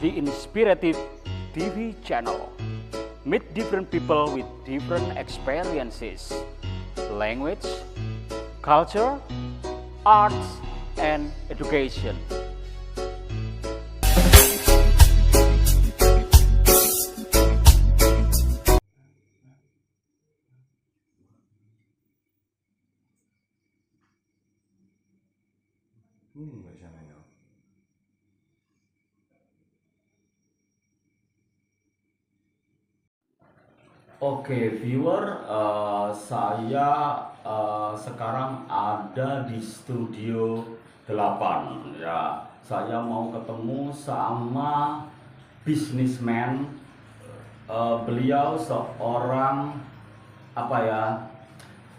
the Inspirative TV channel. Meet different people with different experiences, language, culture, arts, and education. 거잖아요. Oke, viewer, saya sekarang ada di studio 8 ya. Saya mau ketemu sama businessman. Beliau seorang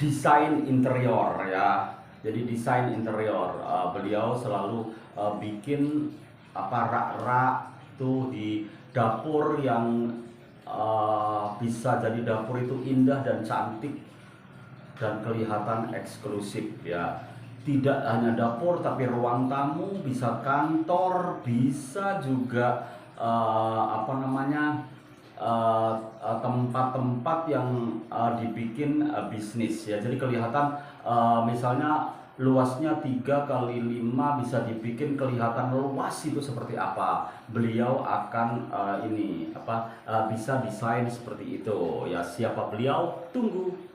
desain interior ya. Jadi desain interior, beliau selalu bikin rak-rak tuh di dapur yang bisa jadi dapur itu indah dan cantik dan kelihatan eksklusif ya. Tidak hanya dapur tapi ruang tamu, bisa kantor, bisa juga tempat-tempat yang dibikin bisnis ya. Jadi kelihatan misalnya luasnya 3x5 bisa dibikin kelihatan luas itu seperti apa. Beliau akan bisa desain seperti itu ya. Siapa beliau? Tunggu.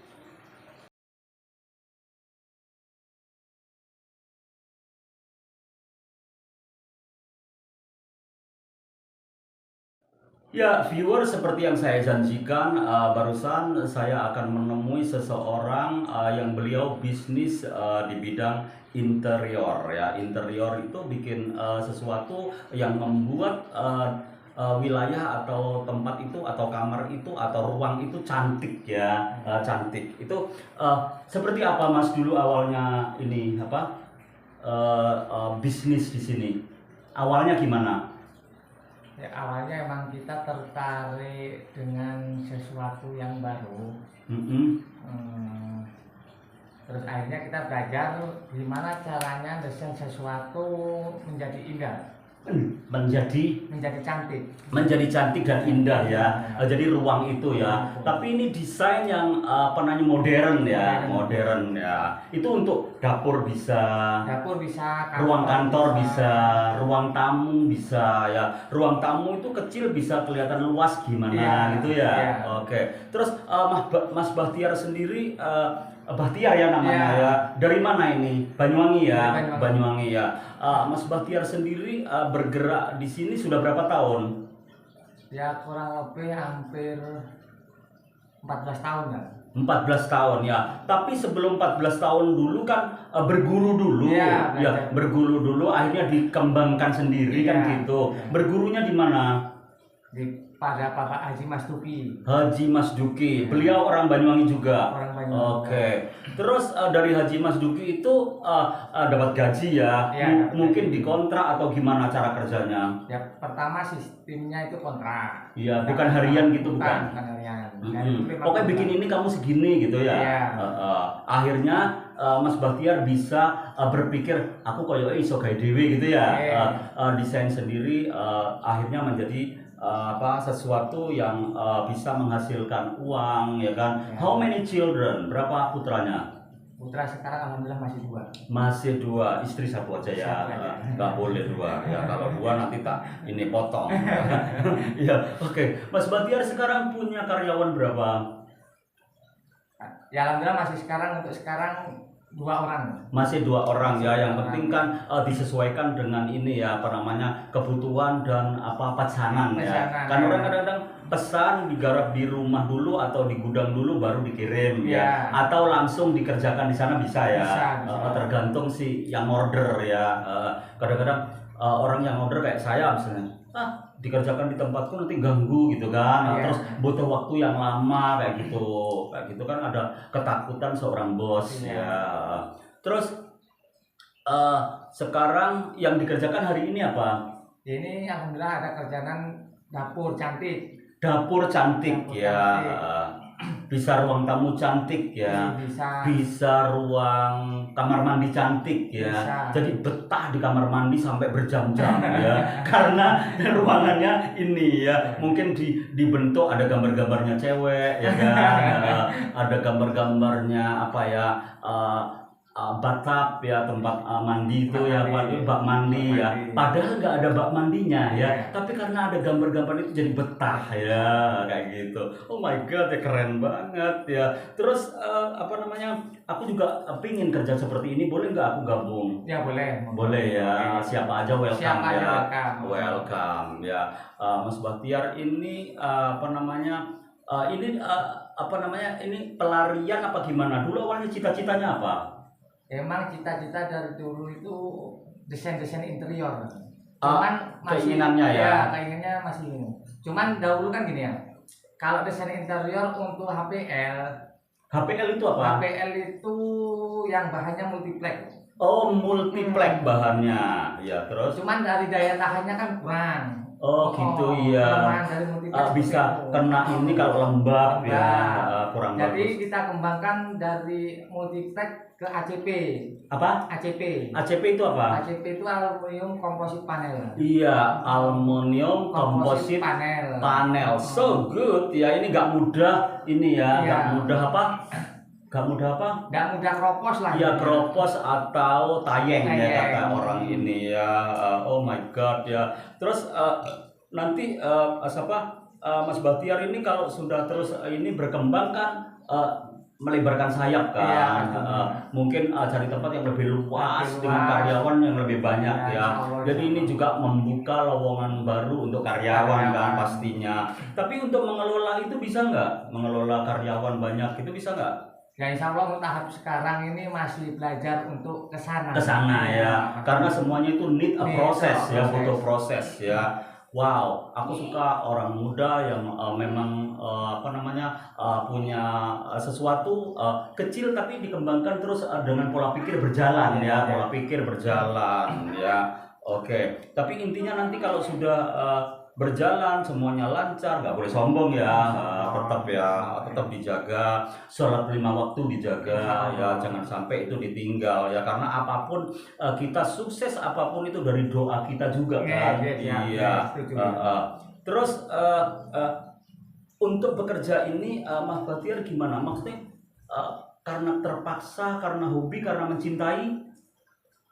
Ya, viewer, seperti yang saya janjikan, barusan saya akan menemui seseorang yang beliau bisnis di bidang interior ya. Interior itu bikin sesuatu yang membuat wilayah atau tempat itu atau kamar itu atau ruang itu cantik ya, cantik. Itu seperti apa Mas dulu awalnya ini bisnis di sini? Awalnya gimana? Ya, awalnya emang kita tertarik dengan sesuatu yang baru. Terus akhirnya kita belajar gimana caranya desain sesuatu menjadi indah, menjadi cantik dan indah ya. Jadi ruang itu ya. Tapi ini desain yang modern ya, modern ya. Itu untuk dapur bisa, ruang kantor bisa, ruang tamu bisa ya. Ruang tamu itu kecil bisa kelihatan luas gimana gitu ya. Oke. Terus Mas Bahtiar sendiri, Bahtiar ya namanya ya. Dari mana ini? Banyuwangi ya. Banyuwangi ya. Mas Bahtiar sendiri bergerak di sini sudah berapa tahun? Ya kurang lebih hampir 14 tahun kan. 14 tahun ya. Tapi sebelum 14 tahun dulu kan berguru dulu. Ya, berguru dulu akhirnya dikembangkan sendiri kan gitu. Bergurunya di mana? Pada Bapak Haji Mas Duki. Haji Mas Duki. Beliau orang Banyuwangi juga. Orang Banyuwangi. Oke. Terus dari Haji Mas Duki itu dapat gaji ya? Mungkin dikontrak atau gimana cara kerjanya? Ya, pertama sistemnya itu kontrak. Iya, bukan harian gitu, bukan harian. Pokoknya bikin ini kamu segini gitu ya. Akhirnya Mas Bahtiar bisa berpikir aku koyo iso gawe dhewe gitu ya. Desain sendiri akhirnya menjadi sesuatu yang bisa menghasilkan uang ya kan. How many children? Berapa putranya? Putra sekarang alhamdulillah masih 2. Masih 2, istri satu aja ya. Nggak boleh 2 ya. Kalau 2 nanti tak ini potong. Ya, oke. Mas Bahtiar sekarang punya karyawan berapa? Ya alhamdulillah untuk sekarang 2 orang. Masih 2 orang ya. Yang penting kan disesuaikan dengan ini ya, kebutuhan dan pesanan ya. Kan orang kadang-kadang pesan digarap di rumah dulu atau di gudang dulu baru dikirim ya. Atau langsung dikerjakan di sana bisa ya. Bisa. Tergantung si yang order ya. Kadang-kadang orang yang order kayak saya misalnya, dikerjakan di tempatku nanti ganggu gitu kan. Terus butuh waktu yang lama kayak gitu kan, ada ketakutan seorang bos ya. Terus sekarang yang dikerjakan hari ini apa? Ini alhamdulillah ada kerjaan dapur cantik ya. bisa ruang tamu cantik ya, bisa ruang kamar mandi cantik ya, jadi betah di kamar mandi sampai berjam-jam ya, karena ruangannya ini ya, mungkin dibentuk ada gambar-gambarnya cewek ya kan, ada gambar-gambarnya apa ya, bathtub ya, tempat mandi itu ya, bak mandi ya, padahal nggak ada bak mandinya ya, tapi karena ada gambar-gambar itu jadi betah ya, kayak gitu. Oh my god ya, keren banget ya. Terus apa namanya, aku juga pingin kerja seperti ini, boleh nggak aku gabung? Ya boleh. Boleh ya, siapa aja welcome. Siapa ya, welcome ya. Mas Bahtiar ini apa namanya, ini apa namanya, ini pelarian apa gimana? Dulu awalnya cita-citanya apa? Emang cita-cita dari dulu itu desain interior. Cuman keinginannya ya. Keinginannya masih ini. Cuman dahulu kan gini ya. Kalau desain interior untuk HPL itu apa? HPL itu yang bahannya multiplex. Oh, multiplex bahannya. Ya, terus. Cuman dari daya tahannya kan kurang. Oh gitu iya. Bisa kena ini kalau lembab ya, kurang bagus. Jadi kita kembangkan dari multiplex ke ACP. Apa? ACP. ACP itu apa? ACP itu aluminium composite panel. Iya, aluminium composite panel. So good ya, ini nggak mudah ini ya, nggak mudah apa? Gak mudah apa? Gak mudah kropos lah. Iya, kropos atau tayeng ya kata orang ini ya. Oh my god ya. Terus nanti Mas Bahtiar ini kalau sudah terus ini berkembang kan, melebarkan sayap kan, mungkin cari tempat yang lebih luas dengan karyawan yang lebih banyak ya. Jadi ini juga membuka lowongan baru untuk karyawan kan pastinya. Tapi untuk mengelola itu bisa nggak? Mengelola karyawan banyak itu bisa nggak? Ya insya Allah untuk tahap sekarang ini masih belajar untuk kesana ya, karena semuanya itu need a process ya, butuh proses ya. Wow, aku suka orang muda yang memang apa namanya, punya sesuatu kecil tapi dikembangkan terus dengan pola pikir berjalan ya, pola pikir berjalan ya. Oke, tapi intinya nanti kalau sudah berjalan semuanya lancar, nggak boleh sombong ya, tetap dijaga, sholat 5 waktu dijaga ya, jangan sampai itu ditinggal ya, karena apapun kita sukses apapun itu dari doa kita juga kan. Terus untuk bekerja ini Mas Bahtiar gimana, maksudnya karena terpaksa, karena hobi, karena mencintai?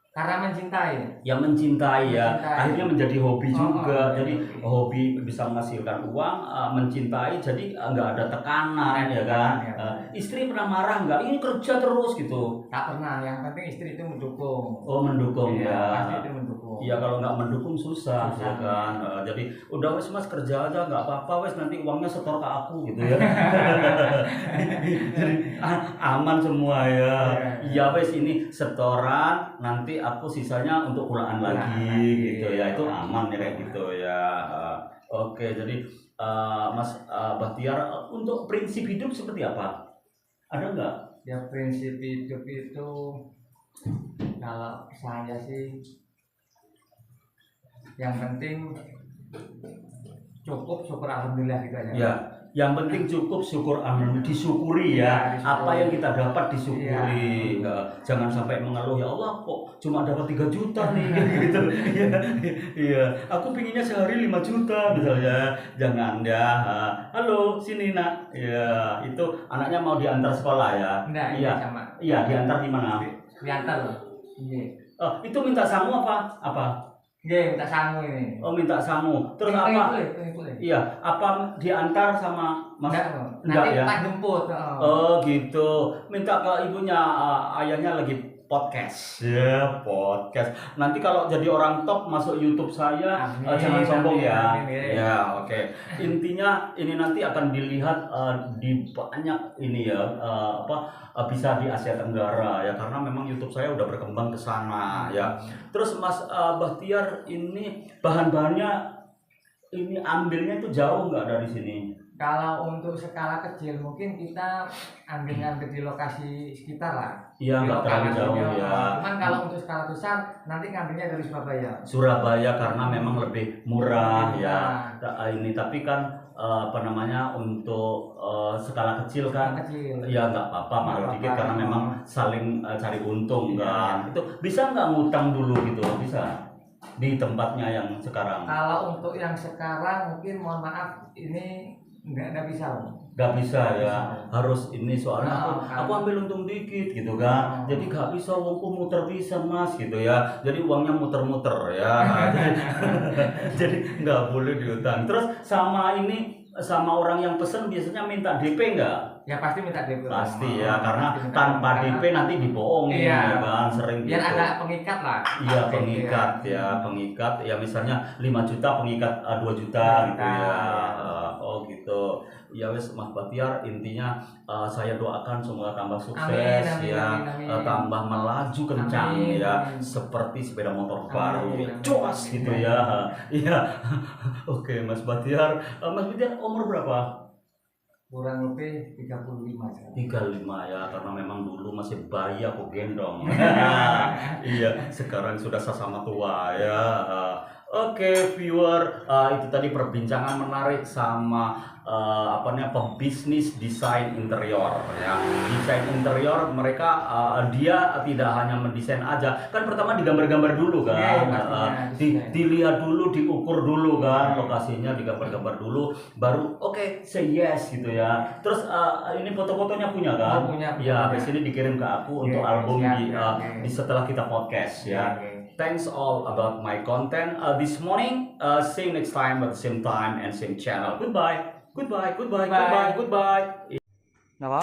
Karena mencintai. Ya mencintai ya. Akhirnya menjadi hobi juga. Jadi hobi bisa menghasilkan uang, mencintai jadi nggak ada tekanan ya kan. Istri pernah marah nggak? Ini kerja terus gitu. Tak pernah. Yang penting istri itu mendukung. Oh mendukung ya. Pasti itu mendukung. Iya, kalau nggak mendukung susah ya kan. Jadi udah wes Mas kerja aja, nggak apa-apa wes, nanti uangnya setor ke aku gitu ya. Jadi aman semua ya. Iya wes, ini setoran, nanti aku sisanya untuk pulaan lagi gitu ya, itu aman ya kayak gitu ya. Oke, jadi Mas Bahtiar untuk prinsip hidup seperti apa? Ada nggak? Ya prinsip hidup itu kalau saya sih yang penting cukup, syukur alhamdulillah gitu aja. Ya. Yang penting cukup, syukur alhamdulillah, disyukuri ya, apa yang kita dapat disyukuri. Jangan sampai mengeluh, ya Allah kok cuma dapat 3 juta nih gitu. Iya, aku pinginnya sehari 5 juta misalnya. Jangan ya. Halo, sini nak. Ya, itu anaknya mau diantar sekolah ya. Iya, sama. Iya, diantar di mana? Diantar loh. Iya. Itu minta sangu apa? Iya, minta sangu ini. Oh, minta sangu. Terus apa? Iya, apa diantar sama Mas? Enggak ya? Pak jemput. Oh, gitu. Minta ke ibunya, ayahnya lagi podcast. Ya, podcast. Nanti kalau jadi orang top masuk YouTube saya, jangan sombong ya. Ya, oke. Intinya ini nanti akan dilihat di banyak ini ya, bisa di Asia Tenggara ya, karena memang YouTube saya udah berkembang ke sana ya. Terus Mas Bahtiar ini bahan-bahannya ini ambilnya itu jauh nggak dari sini? Kalau untuk skala kecil mungkin kita ambil di lokasi sekitar lah. Iya, nggak terlalu jauh ya. Cuman kalau untuk skala besar nanti ngambilnya dari Surabaya. Surabaya karena memang lebih murah ya. Ini tapi kan apa namanya untuk skala kecil kan, ya nggak apa-apa mahal dikit karena memang saling cari untung kan. Itu bisa nggak ngutang dulu gitu, bisa di tempatnya yang sekarang? Kalau untuk yang sekarang mungkin mohon maaf ini nggak bisa loh. Nggak bisa ya, harus ini soalnya aku ambil untung dikit gitu kan, jadi nggak bisa uangku muter bisa mas gitu ya, jadi uangnya muter-muter ya. Jadi nggak boleh diutang. Terus sama ini, sama orang yang pesen biasanya minta DP nggak? Ya pasti minta DP. Pasti ya, karena tanpa DP nanti dibohongin ya kan, sering gitu. Biar ada pengikat lah. Iya pengikat ya, pengikat ya misalnya 5 juta pengikat 2 juta gitu ya. Oh gitu. Ya wes Mas Batiar, intinya saya doakan semoga tambah sukses, amin. Tambah melaju kencang ya, seperti sepeda motor baru ya, cuas gitu ya. Iya. Oke Mas Batiar, Mas Batiar umur berapa? Kurang lebih 35 sekarang. 35 ya, karena memang dulu masih bayi aku gendong. Iya, sekarang sudah sesama tua ya. Oke, viewer, itu tadi perbincangan menarik sama apa namanya pebisnis desain interior ya. Desain interior mereka dia tidak hanya mendesain aja, kan pertama digambar-gambar dulu kan, dilihat dulu, diukur dulu kan lokasinya, digambar-gambar dulu, baru oke, say yes gitu ya. Terus ini foto-fotonya punya kan? Punya. Ya, habis ini dikirim ke aku untuk album di setelah kita podcast ya. Thanks all about my content this morning. See you next time at the same time and same channel. Goodbye. Napa?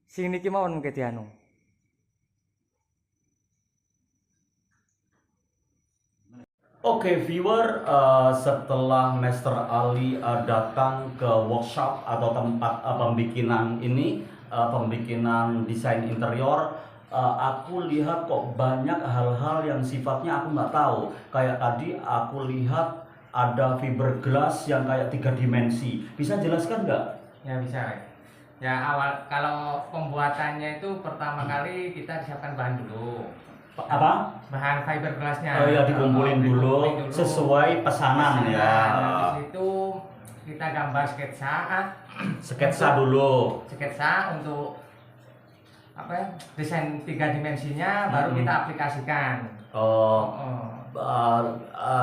Sing niki mawon mengke dianu. Oke viewer, setelah Master Ali datang ke workshop atau tempat pembikinan ini, pembikinan desain interior, aku lihat kok banyak hal-hal yang sifatnya aku nggak tahu. Kayak tadi aku lihat ada fiberglass yang kayak 3 dimensi. Bisa jelaskan nggak? Ya bisa. Ya awal kalau pembuatannya itu pertama kali kita siapkan bahan dulu. Apa? Bahan fiberglassnya. Oh ya, dikumpulin dulu sesuai pesanan ya. Habis itu kita gambar sketsa dulu. Sketsa untuk apa ya? Desain 3 dimensinya baru kita aplikasikan.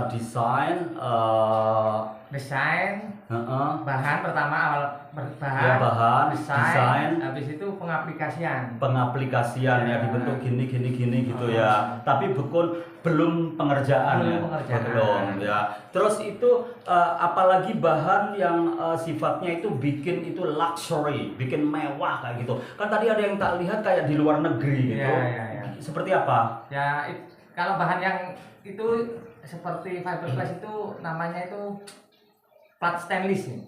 Desain bahan pertama awal bahan desain, habis itu pengaplikasian ya, dibentuk gini gitu ya, tapi belum pengerjaan belum ya. Terus itu apalagi bahan yang sifatnya itu bikin itu luxury, bikin mewah kayak gitu kan. Tadi ada yang tak lihat kayak di luar negeri gitu. Seperti apa ya? Kalau bahan yang itu seperti fiberglass itu namanya itu plat stainless ya.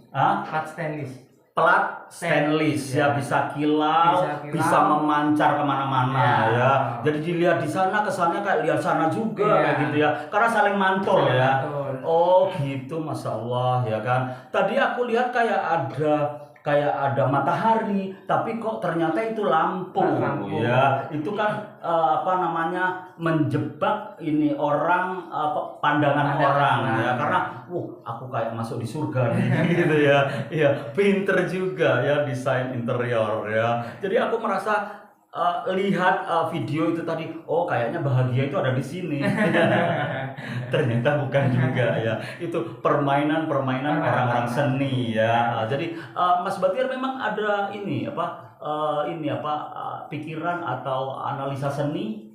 Plat stainless ya, bisa kilau, bisa memancar kemana-mana ya. Jadi dilihat di sana kesannya kayak lihat sana juga kayak gitu ya, karena saling mantul ya. Oh gitu, masya Allah ya kan. Tadi aku lihat kayak ada matahari, tapi kok ternyata itu lampu ya. Itu kan apa namanya, menjebak ini orang, pandangan orang ya, karena aku kayak masuk di surga nih gitu ya. Iya, pinter juga ya desain interior ya. Jadi aku merasa lihat video itu tadi, oh kayaknya bahagia itu ada di sini. Ternyata bukan juga ya. Itu permainan orang-orang seni ya. Jadi Mas Batiar memang ada ini pikiran atau analisa seni?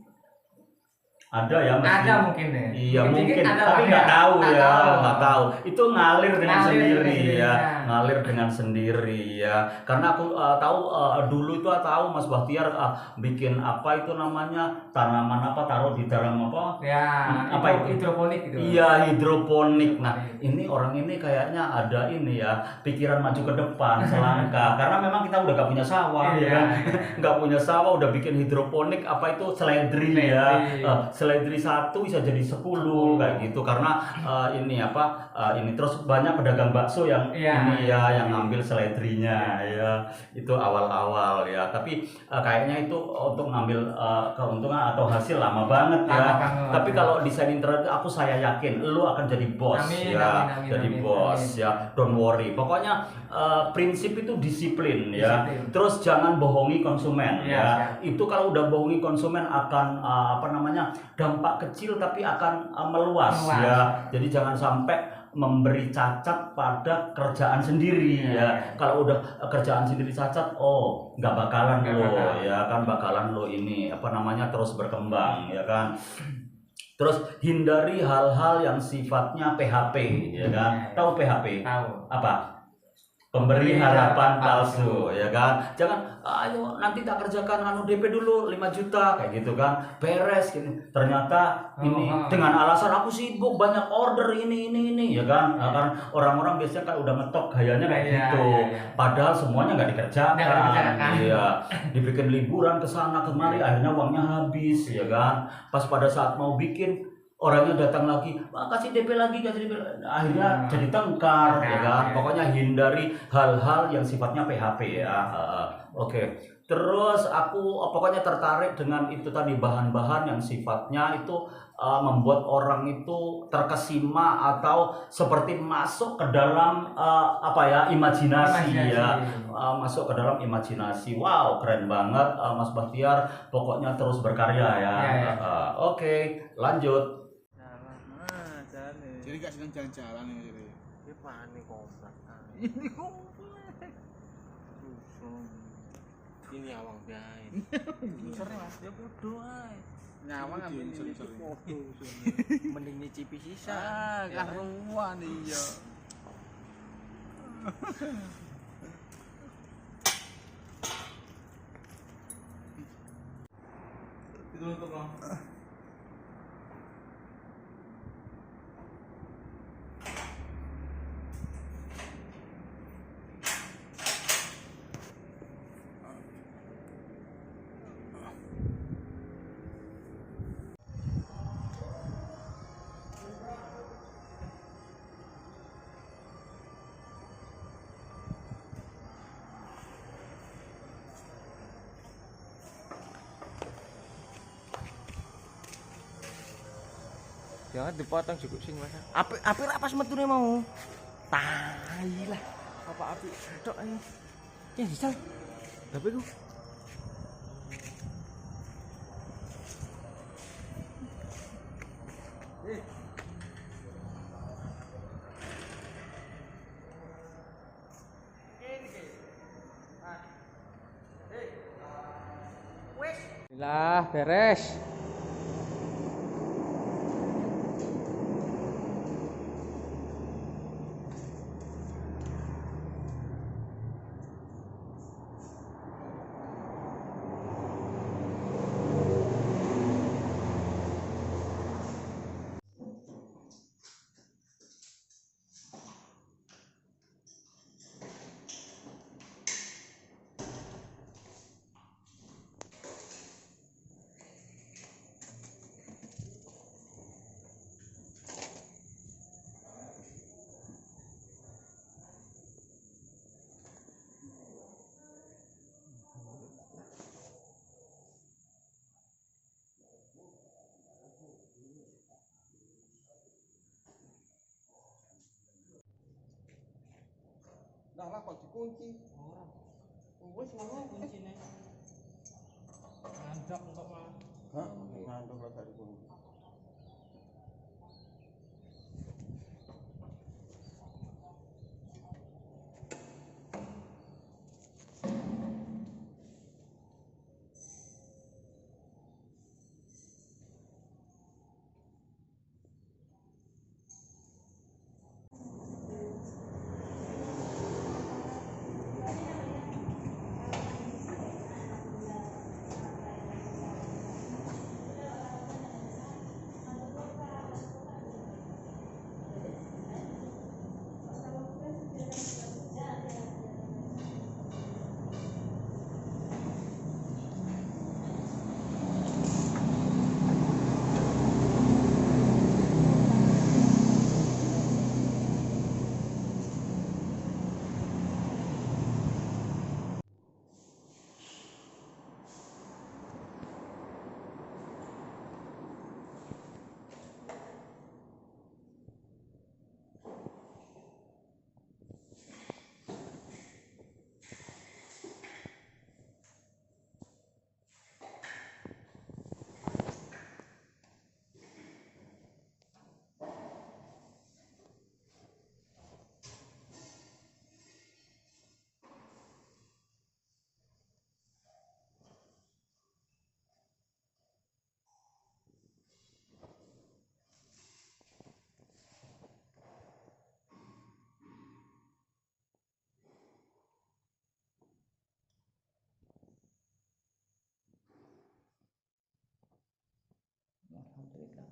Ada ya mesti. Ada mungkin ya. Iya mungkin, tapi nggak tahu ya, nggak tahu. Itu ngalir dengan sendiri ya, ngalir dengan sendiri ya. Karena aku tahu dulu itu tahu Mas Bahtiar bikin apa itu namanya, tanaman apa, taruh di dalam apa? Ya, apa itu? Hidroponik gitu. Iya, hidroponik. Nah, ini orang ini kayaknya ada ini ya, pikiran maju ke depan selangkah. Karena memang kita udah gak punya sawah ya kan. Nggak punya sawah udah bikin hidroponik, apa itu, seledri ya. Seledri 1 bisa jadi 10 kayak gitu, karena ini terus banyak pedagang bakso yang ini ini ya yang ngambil seledrinya ya, itu awal-awal ya, tapi kayaknya itu untuk ngambil keuntungan atau hasil lama banget ya. Tapi kalau desain interior aku saya yakin lu akan jadi bos ya, jadi bos ya, don't worry. Pokoknya prinsip itu disiplin ya. Terus jangan bohongi konsumen ya. Itu kalau udah bohongi konsumen akan dampak kecil tapi akan meluas ya. Jadi jangan sampai memberi cacat pada kerjaan sendiri ya. Kalau udah kerjaan sendiri cacat, nggak bakalan lo ya kan, bakalan lo ini terus berkembang ya kan. Terus hindari hal-hal yang sifatnya PHP ya kan. Tahu PHP? Tahu. Apa? Pemberi harapan palsu ya kan. Jangan ayo nanti tak kerjakan DP dulu 5 juta kayak gitu kan, beres gini. Ternyata ini dengan alasan aku sibuk banyak order ini ya kan. Nah, kan orang-orang biasanya kan udah ngetok gayanya kayak gitu. Padahal semuanya nggak dikerjakan. Iya, dibikin liburan ke sana kemari, akhirnya uangnya habis ya kan. Pas pada saat mau bikin, orangnya datang lagi, kasih DP lagi, akhirnya jadi tengkar ya kan. Pokoknya hindari hal-hal yang sifatnya PHP ya. Oke. Terus aku pokoknya tertarik dengan itu tadi, bahan-bahan yang sifatnya itu membuat orang itu terkesima atau seperti masuk ke dalam imajinasi ya. Masuk ke dalam imajinasi. Wow, keren banget Mas Bahtiar. Pokoknya terus berkarya ya. Oke, lanjut. Jadi gak sedang jalan-jalan ini jadi. Ini panik komplek. Ini komplek. Ini awang biain. Sering Mas. Ya bodoh ae. Nyawang ambil sering. Mending nyicipi sisa. Karuan iya. Itu untuk lo. Jangan dipotong juga sing Mas. Api ra pas metune mau. Tai lah. Apa api tok ae. Ya bisa. Tapi ku. Lah beres. Dah lah kok dikunci. Wes ngono kuncine. Ngantuk kok malah. Hah? Ngantuk lah dari kunci. alhamdulillah.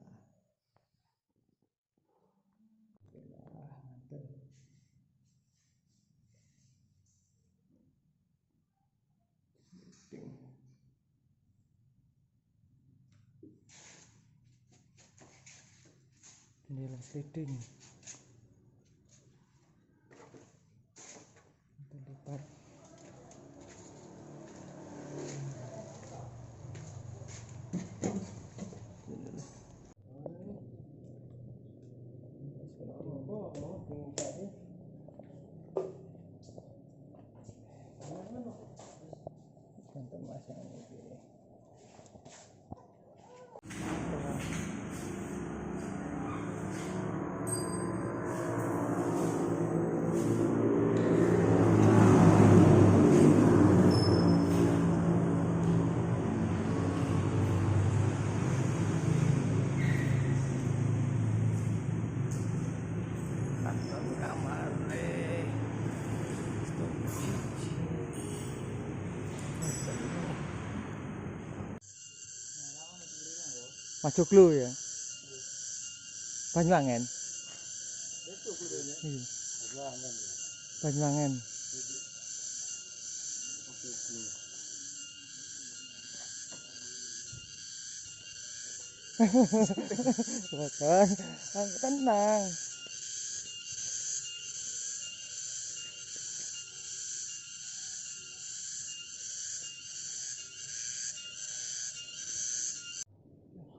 Jendela sliding lipat. Untuk masang ini. Kantor kamar masuk lu ya Banyuwangen. Banyuwangen. Betul. Tenang.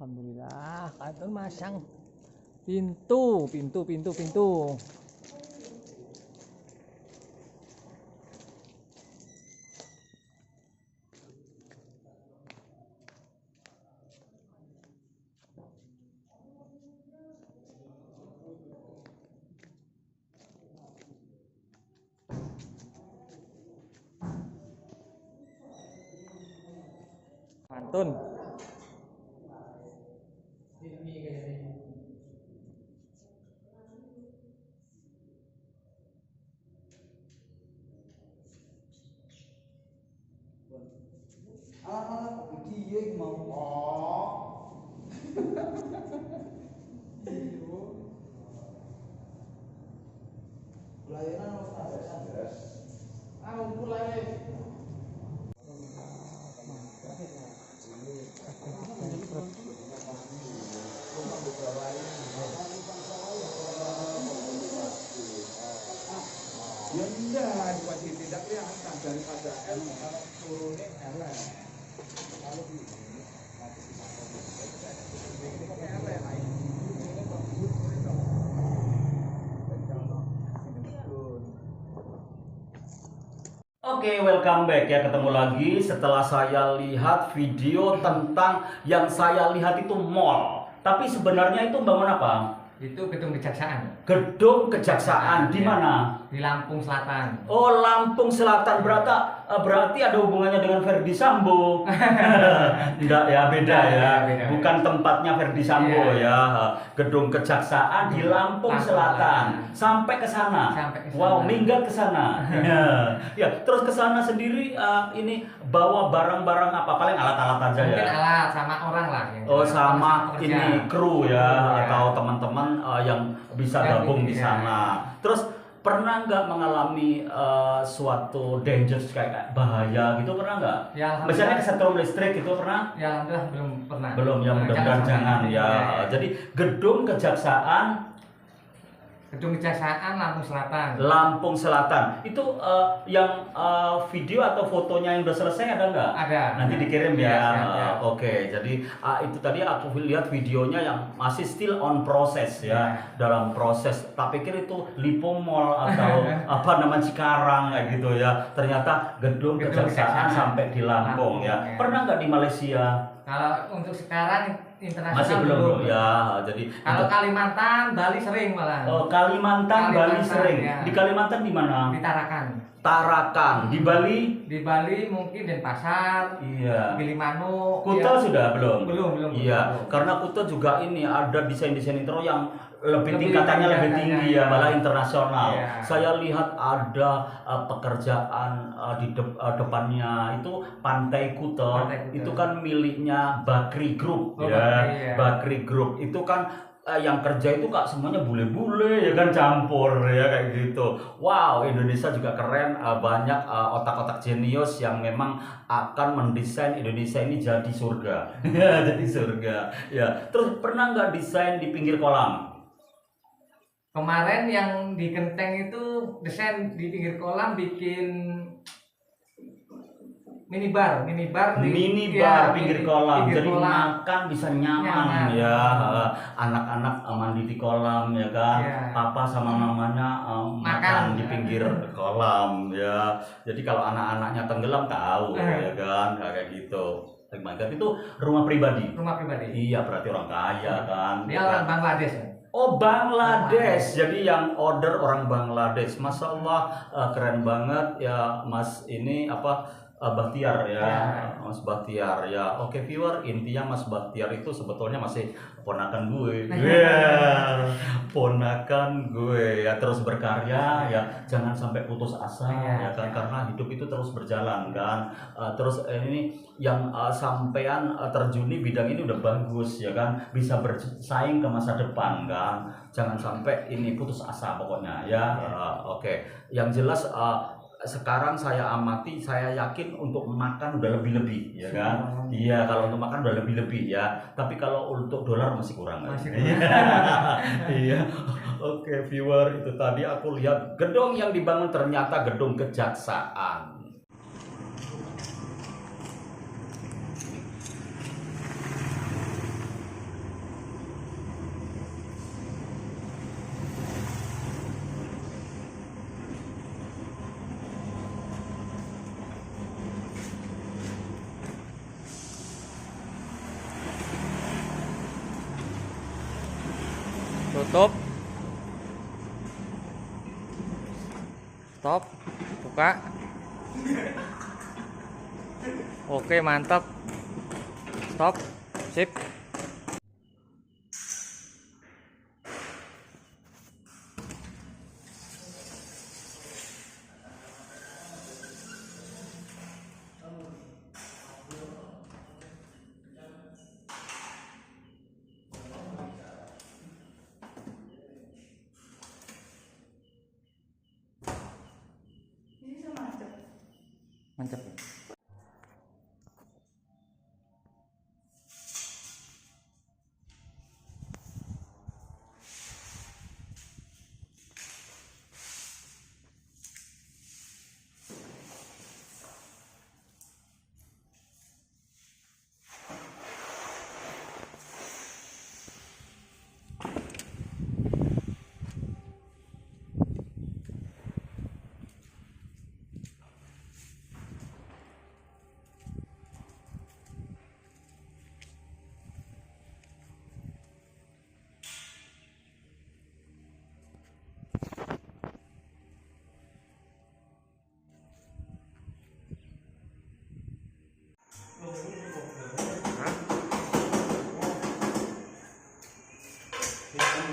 Alhamdulillah, kantor masang pintu. Mantun. Dia mau. Pelayanan harus mulai. Ya enggak, dikasih tidak kelihatan daripada L turunin L. Kalau ini pakai L lain. Oke, welcome back ya, ketemu lagi setelah saya lihat video tentang yang saya lihat itu mall. Tapi sebenarnya itu bangun apa? Itu gedung kejaksaan. Gedung kejaksaan di mana? Di Lampung Selatan. Oh, Lampung Selatan. Berarti ada hubungannya dengan Verdi Sambo. Enggak ya, beda ya. Beda. Bukan tempatnya Verdi Sambo ya. Gedung kejaksaan di Lampung Selatan. Sampai ke sana. Wow, minggat ke sana. Ya, terus ke sana sendiri ini bawa barang-barang apa? Paling alat-alat aja ya. Mungkin alat sama orang lah. Oh, sama pekerja. ini kru ya, Ya. atau teman-teman yang bisa gabung di sana. Terus pernah nggak mengalami suatu dangerous kayak bahaya gitu, pernah nggak? Ya, Misalnya kesetrum listrik itu pernah? Ya, alhamdulillah belum pernah. Belum ya, mudah-mudahan jangan ya. Jadi gedung kejaksaan Gedung Kejaksaan Lampung Selatan. Lampung Selatan itu yang video atau fotonya yang udah selesai ada nggak? Ada. Nanti dikirim ya. Ya, siap, ya. Oke, jadi itu tadi aku lihat videonya yang masih still on process ya, dalam proses. Tak pikir itu Lipo Mall atau apa namanya Cikarang kayak gitu ya. Ternyata gedung kejaksaan sampai di Lampung ya. Pernah nggak di Malaysia? Kalau untuk sekarang internasional Masih belum ya. Jadi kalau Kalimantan, Bali sering malah. Oh, Kalimantan, Bali sering. Ya. Di Kalimantan di mana? Di Tarakan. Tarakan. Di Bali? Di Bali mungkin Denpasar. Iya. Gilimanuk. Kuta ya. sudah belum? Belum. Iya, karena Kuta juga ini ada desain-desain intro yang lebih tingkatannya lebih tinggi ya, malah internasional. Iya. Saya lihat ada pekerjaan di depannya itu Pantai Kuta, itu kan miliknya Bakri Group ya. Bakri, ya. Bakri Group itu kan yang kerja itu kak semuanya bule-bule ya kan, campur ya kayak gitu. Wow, Indonesia juga keren, banyak otak-otak jenius yang memang akan mendesain Indonesia ini jadi surga. Jadi surga ya. Terus pernah nggak desain di pinggir kolam? Kemarin yang di Genteng itu desain di pinggir kolam, bikin minibar pinggir kolam, jadi makan bisa nyaman. Ya, anak-anak mandi di kolam ya kan, ya. papa sama mamanya makan di pinggir kolam ya. Jadi kalau anak-anaknya tenggelam tahu ya kan, kayak gitu. Itu rumah pribadi. Iya, berarti orang kaya kan. Dia orang Bangladesh ya? Oh, Bangladesh. Jadi yang order orang Bangladesh. Masya Allah, keren banget ya Mas ini apa, Bahtiar ya. Mas Bahtiar ya. Oke viewer, intinya Mas Bahtiar itu sebetulnya masih ponakan gue. Ponakan gue ya, terus berkarya ya, jangan sampai putus asa ya kan, karena hidup itu terus berjalan kan. Terus ini yang sampean terjuni bidang ini udah bagus ya kan, bisa bersaing ke masa depan kan. Jangan sampai ini putus asa pokoknya ya. Oke. Yang jelas sekarang saya amati, saya yakin untuk makan udah lebih-lebih ya kan. Iya, kalau untuk makan udah lebih-lebih ya. Tapi kalau untuk dolar masih kurang. Iya. Oke, viewer, itu tadi aku lihat gedung yang dibangun ternyata gedung kejaksaan. Tutup, stop, buka. Oke, mantap. Stop, sip. Mantap.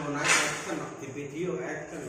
Mau naik action di video action.